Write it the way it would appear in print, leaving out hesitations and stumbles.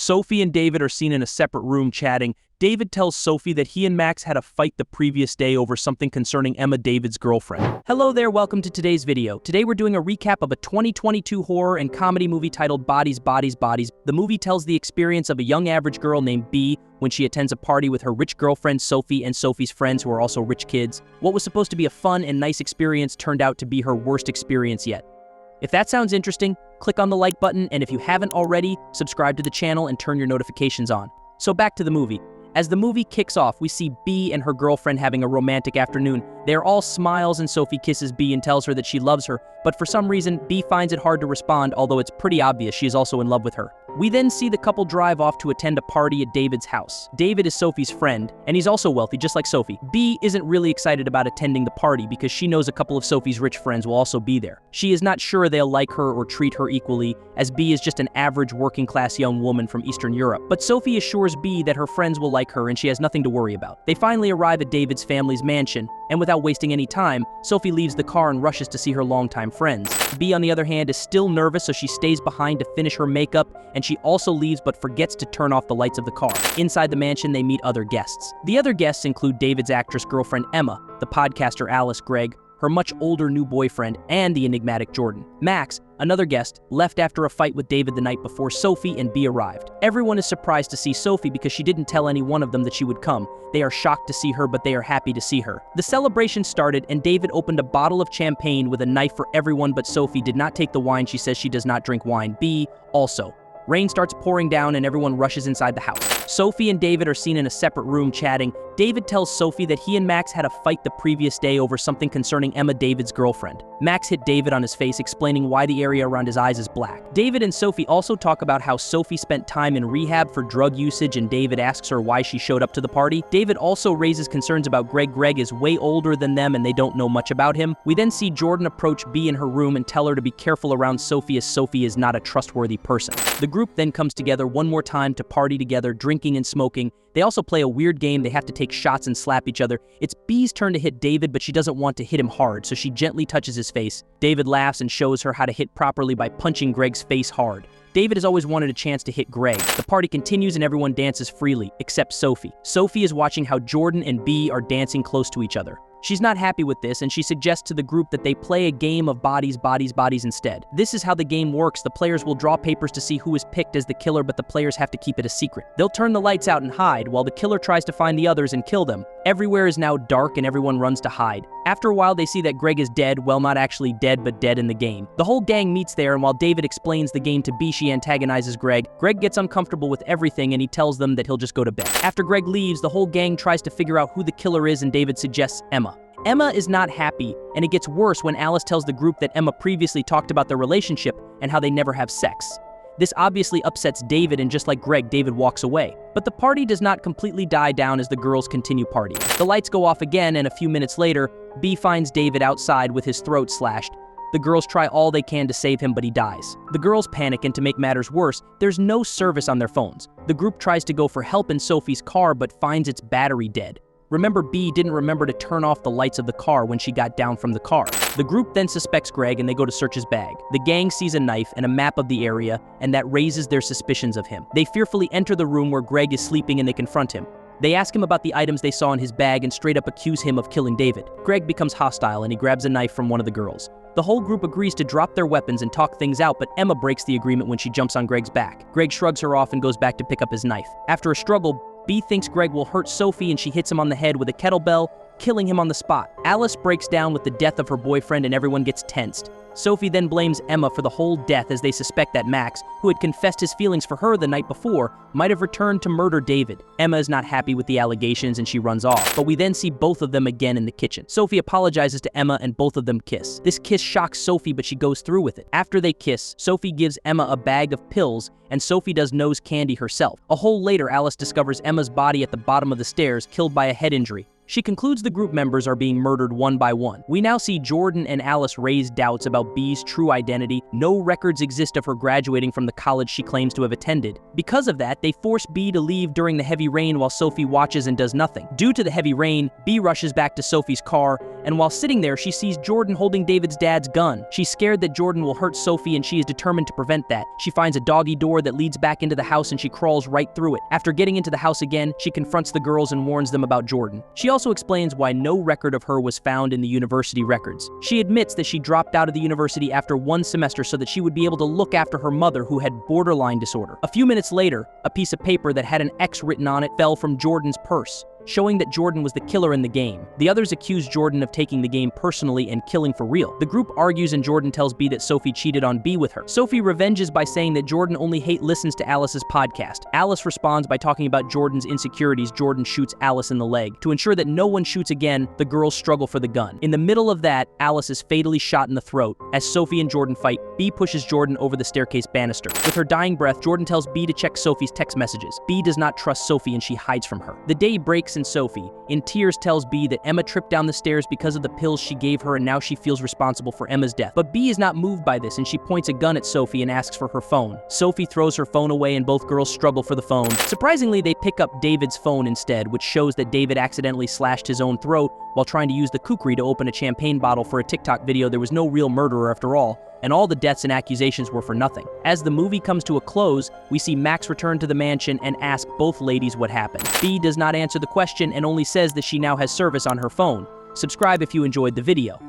Sophie and David are seen in a separate room chatting. David tells Sophie that he and Max had a fight the previous day over something concerning Emma, David's girlfriend. Hello there, welcome to today's video. Today we're doing a recap of a 2022 horror and comedy movie titled Bodies, Bodies, Bodies. The movie tells the experience of a young average girl named Bee when she attends a party with her rich girlfriend Sophie and Sophie's friends who are also rich kids. What was supposed to be a fun and nice experience turned out to be her worst experience yet. If that sounds interesting, click on the like button, and if you haven't already, subscribe to the channel and turn your notifications on. So back to the movie. As the movie kicks off, we see Bee and her girlfriend having a romantic afternoon. They are all smiles and Sophie kisses Bee and tells her that she loves her, but for some reason, Bee finds it hard to respond, although it's pretty obvious she is also in love with her. We then see the couple drive off to attend a party at David's house. David is Sophie's friend, and he's also wealthy, just like Sophie. Bee isn't really excited about attending the party because she knows a couple of Sophie's rich friends will also be there. She is not sure they'll like her or treat her equally, as Bee is just an average working-class young woman from Eastern Europe. But Sophie assures Bee that her friends will like her and she has nothing to worry about. They finally arrive at David's family's mansion, and without wasting any time, Sophie leaves the car and rushes to see her longtime friends. Bee, on the other hand, is still nervous, so she stays behind to finish her makeup, and she also leaves but forgets to turn off the lights of the car. Inside the mansion, they meet other guests. The other guests include David's actress girlfriend Emma, the podcaster Alice Gregg, her much older new boyfriend, and the enigmatic Jordan. Max, another guest, left after a fight with David the night before Sophie and Bee arrived. Everyone is surprised to see Sophie because she didn't tell any one of them that she would come. They are shocked to see her, but they are happy to see her. The celebration started, and David opened a bottle of champagne with a knife for everyone, but Sophie did not take the wine. She says she does not drink wine. Bee also. Rain starts pouring down and everyone rushes inside the house. Sophie and David are seen in a separate room chatting. David tells Sophie that he and Max had a fight the previous day over something concerning Emma, David's girlfriend. Max hit David on his face, explaining why the area around his eyes is black. David and Sophie also talk about how Sophie spent time in rehab for drug usage, and David asks her why she showed up to the party. David also raises concerns about Greg. Greg is way older than them and they don't know much about him. We then see Jordan approach Bee in her room and tell her to be careful around Sophie, as Sophie is not a trustworthy person. The group then comes together one more time to party together, drinking and smoking. They also play a weird game. They have to take shots and slap each other. It's Bee's turn to hit David, but she doesn't want to hit him hard, so she gently touches his face. David laughs and shows her how to hit properly by punching Greg's face hard. David has always wanted a chance to hit Greg. The party continues and everyone dances freely, except Sophie. Sophie is watching how Jordan and Bee are dancing close to each other. She's not happy with this, and she suggests to the group that they play a game of bodies, bodies, bodies instead. This is how the game works. The players will draw papers to see who is picked as the killer, but the players have to keep it a secret. They'll turn the lights out and hide, while the killer tries to find the others and kill them. Everywhere is now dark and everyone runs to hide. After a while, they see that Greg is dead, well, not actually dead, but dead in the game. The whole gang meets there, and while David explains the game to Bee, she antagonizes Greg. Greg gets uncomfortable with everything, and he tells them that he'll just go to bed. After Greg leaves, the whole gang tries to figure out who the killer is, and David suggests Emma. Emma is not happy, and it gets worse when Alice tells the group that Emma previously talked about their relationship and how they never have sex. This obviously upsets David, and just like Greg, David walks away. But the party does not completely die down as the girls continue partying. The lights go off again, and a few minutes later, Bee finds David outside with his throat slashed. The girls try all they can to save him, but he dies. The girls panic, and to make matters worse, there's no service on their phones. The group tries to go for help in Sophie's car, but finds its battery dead. Remember, Bee didn't remember to turn off the lights of the car when she got down from the car. The group then suspects Greg, and they go to search his bag. The gang sees a knife and a map of the area, and that raises their suspicions of him. They fearfully enter the room where Greg is sleeping, and they confront him. They ask him about the items they saw in his bag and straight up accuse him of killing David. Greg becomes hostile, and he grabs a knife from one of the girls. The whole group agrees to drop their weapons and talk things out, but Emma breaks the agreement when she jumps on Greg's back. Greg shrugs her off and goes back to pick up his knife. After a struggle, Bee thinks Greg will hurt Sophie, and she hits him on the head with a kettlebell, killing him on the spot. Alice breaks down with the death of her boyfriend, and everyone gets tensed. Sophie then blames Emma for the whole death, as they suspect that Max, who had confessed his feelings for her the night before, might have returned to murder David. Emma is not happy with the allegations and she runs off, but we then see both of them again in the kitchen. Sophie apologizes to Emma and both of them kiss. This kiss shocks Sophie, but she goes through with it. After they kiss, Sophie gives Emma a bag of pills, and Sophie does nose candy herself. A hole later, Alice discovers Emma's body at the bottom of the stairs, killed by a head injury. She concludes the group members are being murdered one by one. We now see Jordan and Alice raise doubts about B's true identity. No records exist of her graduating from the college she claims to have attended. Because of that, they force B to leave during the heavy rain while Sophie watches and does nothing. Due to the heavy rain, B rushes back to Sophie's car, and while sitting there, she sees Jordan holding David's dad's gun. She's scared that Jordan will hurt Sophie, and she is determined to prevent that. She finds a doggy door that leads back into the house, and she crawls right through it. After getting into the house again, she confronts the girls and warns them about Jordan. She also explains why no record of her was found in the university records. She admits that she dropped out of the university after one semester so that she would be able to look after her mother, who had borderline disorder. A few minutes later, a piece of paper that had an X written on it fell from Jordan's purse, showing that Jordan was the killer in the game. The others accuse Jordan of taking the game personally and killing for real. The group argues and Jordan tells B that Sophie cheated on B with her. Sophie revenges by saying that Jordan only listens to Alice's podcast. Alice responds by talking about Jordan's insecurities. Jordan shoots Alice in the leg. To ensure that no one shoots again, the girls struggle for the gun. In the middle of that, Alice is fatally shot in the throat. As Sophie and Jordan fight, B pushes Jordan over the staircase banister. With her dying breath, Jordan tells B to check Sophie's text messages. B does not trust Sophie and she hides from her. The day breaks and Sophie, in tears, tells B that Emma tripped down the stairs because of the pills she gave her and now she feels responsible for Emma's death. But B is not moved by this and she points a gun at Sophie and asks for her phone. Sophie throws her phone away and both girls struggle for the phone. Surprisingly, they pick up David's phone instead, which shows that David accidentally slashed his own throat while trying to use the kukri to open a champagne bottle for a TikTok video. There was no real murderer after all, and all the deaths and accusations were for nothing. As the movie comes to a close, we see Max return to the mansion and ask both ladies what happened. B does not answer the question and only says that she now has service on her phone. Subscribe if you enjoyed the video.